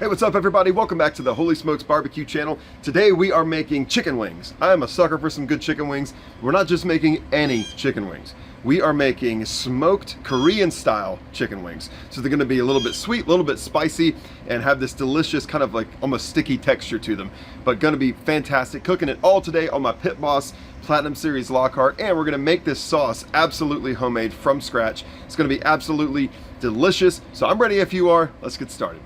Hey, what's up everybody? Welcome back to the Holy Smokes Barbecue channel. Today we are making chicken wings. I'm a sucker for some good chicken wings. We're not just making any chicken wings. We are making smoked Korean style chicken wings. So they're gonna be a little bit sweet, a little bit spicy, and have this delicious kind of like almost sticky texture to them. But gonna be fantastic. Cooking it all today on my Pit Boss Platinum Series Lockhart, and we're gonna make this sauce absolutely homemade from scratch. It's gonna be absolutely delicious. So I'm ready if you are. Let's get started.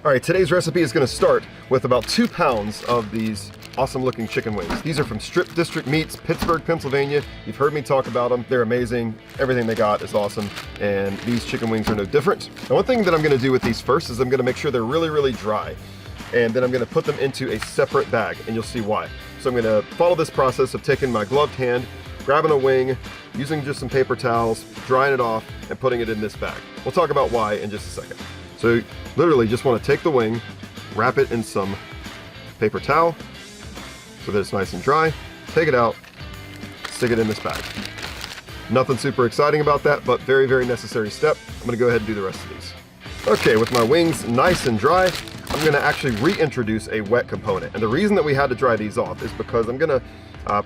All right, today's recipe is gonna start with about 2 pounds of these awesome looking chicken wings. These are from Strip District Meats, Pittsburgh, Pennsylvania. You've heard me talk about them. They're amazing. Everything they got is awesome. And these chicken wings are no different. Now, one thing that I'm gonna do with these first is I'm gonna make sure they're really, really dry. And then I'm gonna put them into a separate bag, and you'll see why. So I'm gonna follow this process of taking my gloved hand, grabbing a wing, using just some paper towels, drying it off, and putting it in this bag. We'll talk about why in just a second. So literally just want to take the wing, wrap it in some paper towel so that it's nice and dry, take it out, stick it in this bag. Nothing super exciting about that, but very, very necessary step. I'm gonna go ahead and do the rest of these. Okay, with my wings nice and dry, I'm gonna actually reintroduce a wet component. And the reason that we had to dry these off is because I'm gonna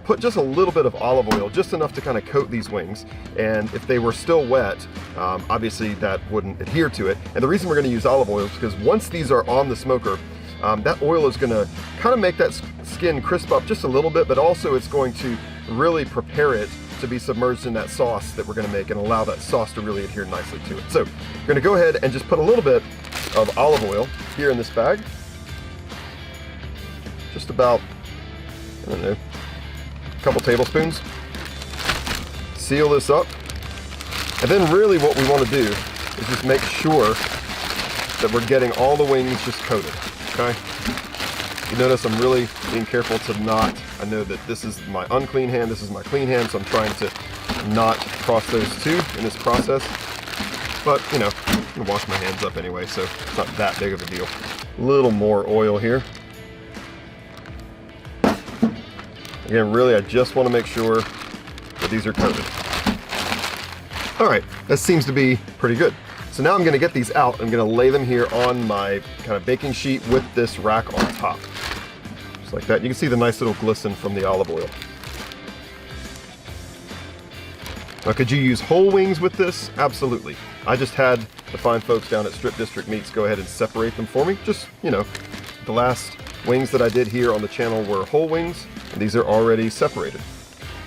put just a little bit of olive oil, just enough to kind of coat these wings. And if they were still wet, obviously that wouldn't adhere to it. And the reason we're gonna use olive oil is because once these are on the smoker, that oil is gonna kind of make that skin crisp up just a little bit, but also it's going to really prepare it to be submerged in that sauce that we're gonna make and allow that sauce to really adhere nicely to it. So we're gonna go ahead and just put a little bit of olive oil here in this bag. Just about, I don't know, a couple tablespoons. Seal this up. And then really what we want to do is just make sure that we're getting all the wings just coated, okay? You notice I'm really being careful to not, I know that this is my unclean hand, this is my clean hand, so I'm trying to not cross those two in this process. But, you know, I'm gonna wash my hands up anyway, so it's not that big of a deal. A little more oil here. Again, really, I just want to make sure that these are coated. All right, that seems to be pretty good. So now I'm going to get these out. I'm going to lay them here on my kind of baking sheet with this rack on top. Just like that. You can see the nice little glisten from the olive oil. Now, could you use whole wings with this? Absolutely. I just had the fine folks down at Strip District Meats go ahead and separate them for me. Just, you know, the last wings that I did here on the channel were whole wings. And these are already separated.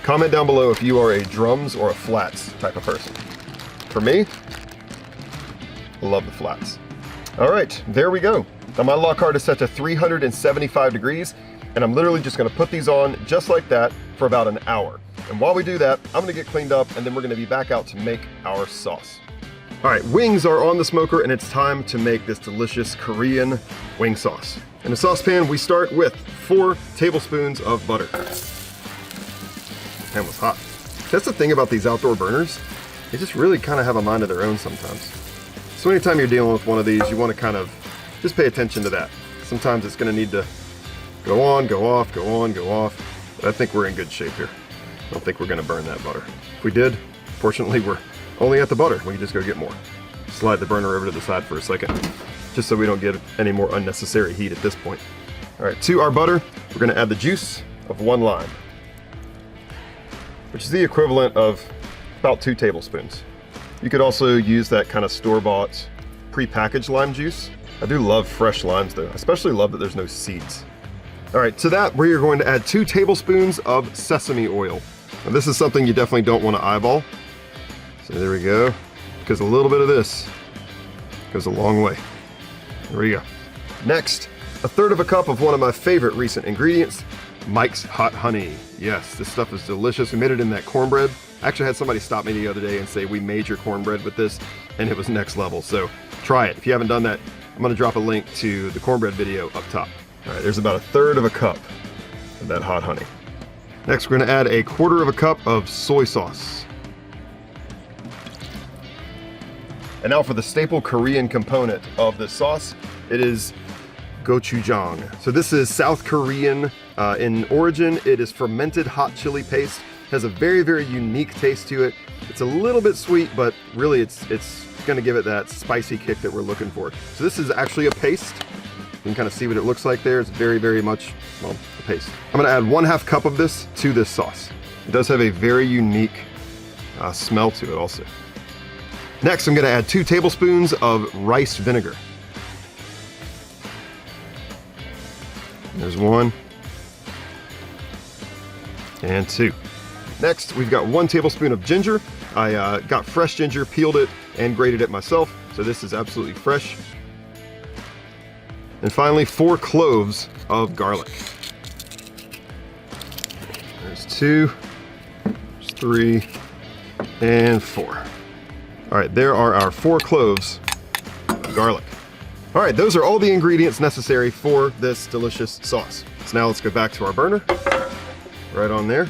Comment down below if you are a drums or a flats type of person. For me, I love the flats. All right, there we go. Now my Lockhart is set to 375 degrees, and I'm literally just gonna put these on just like that for about an hour. And while we do that, I'm gonna get cleaned up, and then we're gonna be back out to make our sauce. All right, wings are on the smoker, and it's time to make this delicious Korean wing sauce. In a saucepan, we start with 4 tablespoons of butter. Pan was hot. That's the thing about these outdoor burners. They just really kind of have a mind of their own sometimes. So anytime you're dealing with one of these, you want to kind of just pay attention to that. Sometimes it's going to need to go on, go off, go on, go off. But I think we're in good shape here. I don't think we're going to burn that butter. If we did, fortunately, we're only at the butter. We can just go get more. Slide the burner over to the side for a second, just so we don't get any more unnecessary heat at this point. All right, to our butter, we're gonna add the juice of 1 lime, which is the equivalent of about 2 tablespoons. You could also use that kind of store-bought, pre-packaged lime juice. I do love fresh limes though. I especially love that there's no seeds. All right, to that, we are going to add 2 tablespoons of sesame oil. Now this is something you definitely don't wanna eyeball. So there we go, because a little bit of this goes a long way. There we go. Next, 1/3 cup of one of my favorite recent ingredients, Mike's Hot Honey. Yes, this stuff is delicious. We made it in that cornbread. I actually had somebody stop me the other day and say we made your cornbread with this, and it was next level. So try it. If you haven't done that, I'm gonna drop a link to the cornbread video up top. All right, there's about 1/3 cup of that hot honey. Next, we're gonna add 1/4 cup of soy sauce. And now for the staple Korean component of this sauce, it is gochujang. So this is South Korean in origin. It is fermented hot chili paste has a very, very unique taste to it. It's a little bit sweet, but really it's gonna give it that spicy kick that we're looking for. So this is actually a paste. You can kind of see what it looks like there. It's very, very much, well, a paste. I'm gonna add 1/2 cup of this to this sauce. It does have a very unique smell to it also. Next, I'm gonna add 2 tablespoons of rice vinegar. There's 1 and 2. Next, we've got 1 tablespoon of ginger. I got fresh ginger, peeled it, and grated it myself, so this is absolutely fresh. And finally, 4 cloves of garlic. There's 2, there's 3, and 4. All right, there are our 4 cloves of garlic. All right, those are all the ingredients necessary for this delicious sauce. So now let's go back to our burner, right on there.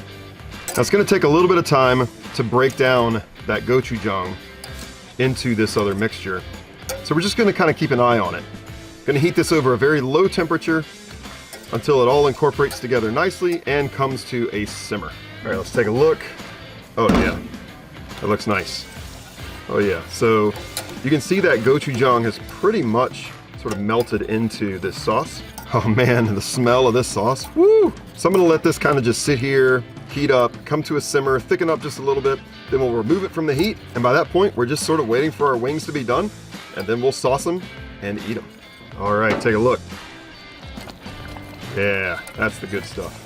Now it's gonna take a little bit of time to break down that gochujang into this other mixture. So we're just gonna kind of keep an eye on it. Gonna heat this over a very low temperature until it all incorporates together nicely and comes to a simmer. All right, let's take a look. Oh yeah, that looks nice. Oh yeah, so you can see that gochujang has pretty much sort of melted into this sauce. Oh man, the smell of this sauce, woo! So I'm gonna let this kind of just sit here, heat up, come to a simmer, thicken up just a little bit, then we'll remove it from the heat, and by that point, we're just sort of waiting for our wings to be done, and then we'll sauce them and eat them. All right, take a look. Yeah, that's the good stuff.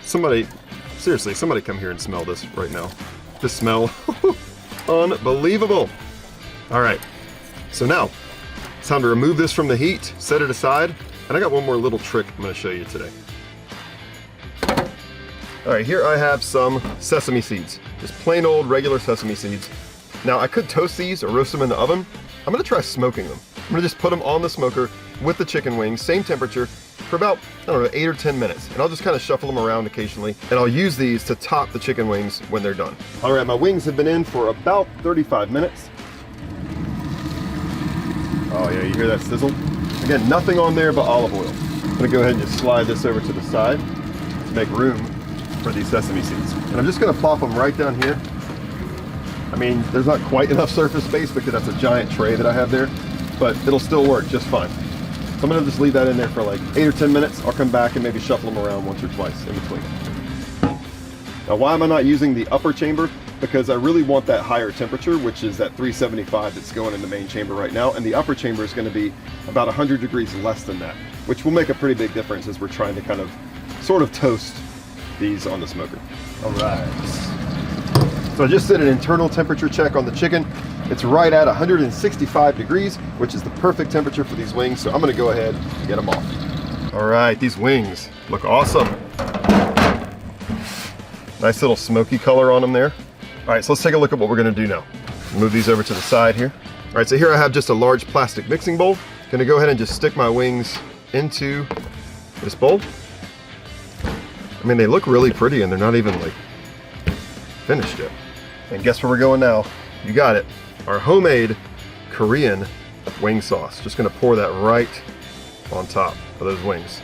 Somebody, seriously, somebody come here and smell this right now. This smell, unbelievable. All right, so now, it's time to remove this from the heat, set it aside, and I got one more little trick I'm gonna show you today. All right, here I have some sesame seeds, just plain old regular sesame seeds. Now I could toast these or roast them in the oven. I'm gonna try smoking them. I'm gonna just put them on the smoker with the chicken wings, same temperature, for about, I don't know, 8 or 10 minutes. And I'll just kind of shuffle them around occasionally, and I'll use these to top the chicken wings when they're done. All right, my wings have been in for about 35 minutes. Oh yeah, you hear that sizzle? Again, nothing on there but olive oil. I'm gonna go ahead and just slide this over to the side to make room for these sesame seeds. And I'm just gonna plop them right down here. I mean, there's not quite enough surface space because that's a giant tray that I have there, but it'll still work just fine. So I'm gonna just leave that in there for like 8 or 10 minutes. I'll come back and maybe shuffle them around once or twice in between. Now, why am I not using the upper chamber? Because I really want that higher temperature, which is that 375 that's going in the main chamber right now, and the upper chamber is gonna be about 100 degrees less than that, which will make a pretty big difference as we're trying to kind of sort of toast these on the smoker. All right. So I just did an internal temperature check on the chicken. It's right at 165 degrees, which is the perfect temperature for these wings. So I'm gonna go ahead and get them off. All right, these wings look awesome. Nice little smoky color on them there. All right, so let's take a look at what we're gonna do now. Move these over to the side here. All right, so here I have just a large plastic mixing bowl. Gonna go ahead and just stick my wings into this bowl. I mean, they look really pretty and they're not even like finished yet. And guess where we're going now? You got it. Our homemade Korean wing sauce. Just gonna pour that right on top of those wings.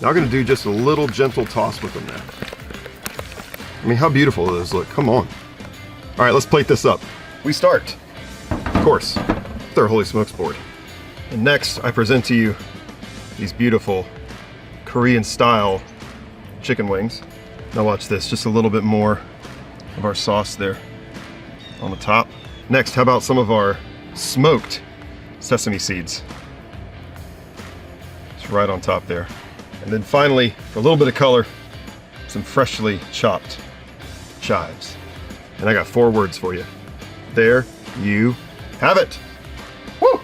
Now I'm gonna do just a little gentle toss with them there. I mean, how beautiful those look, come on. All right, let's plate this up. We start, of course, with our Holy Smokes board. And next, I present to you these beautiful Korean style chicken wings. Now watch this, just a little bit more of our sauce there on the top. Next, how about some of our smoked sesame seeds? It's right on top there. And then finally, for a little bit of color, some freshly chopped chives. And I got 4 words for you. There you have it. Woo!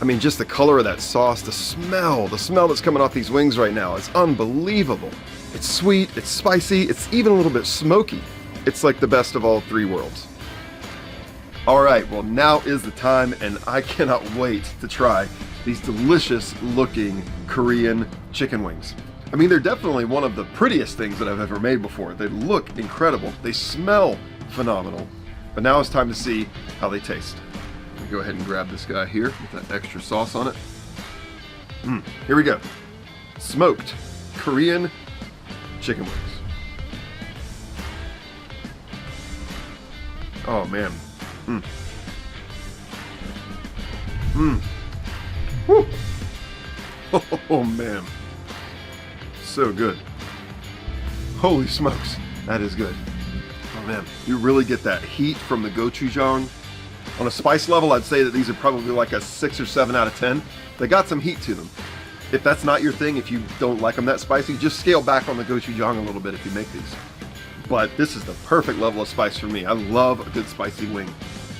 I mean, just the color of that sauce, the smell that's coming off these wings right now is unbelievable. It's sweet, it's spicy, it's even a little bit smoky. It's like the best of all 3 worlds. All right, well now is the time, and I cannot wait to try these delicious looking Korean chicken wings. I mean, they're definitely one of the prettiest things that I've ever made before. They look incredible. They smell phenomenal. But now it's time to see how they taste. Let me go ahead and grab this guy here with that extra sauce on it. Here we go. Smoked Korean chicken wings. Oh man. Woo. Oh man. So good. Holy smokes. That is good. Oh man. You really get that heat from the gochujang. On a spice level, I'd say that these are probably like a 6 or 7 out of 10. They got some heat to them. If that's not your thing, if you don't like them that spicy, just scale back on the gochujang a little bit if you make these. But this is the perfect level of spice for me. I love a good spicy wing.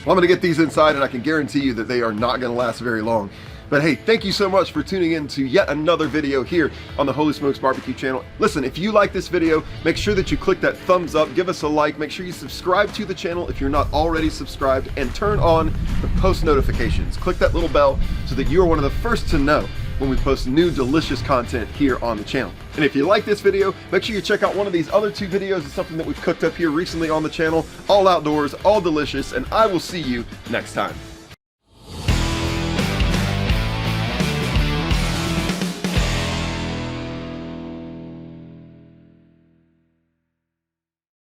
Well, I'm gonna get these inside and I can guarantee you that they are not gonna last very long. But hey, thank you so much for tuning in to yet another video here on the Holy Smokes Barbecue channel. Listen, if you like this video, make sure that you click that thumbs up, give us a like, make sure you subscribe to the channel if you're not already subscribed, and turn on the post notifications. Click that little bell so that you're one of the first to know when we post new delicious content here on the channel. And if you like this video, make sure you check out one of these other 2 videos. It's something that we've cooked up here recently on the channel. All outdoors, all delicious, and I will see you next time.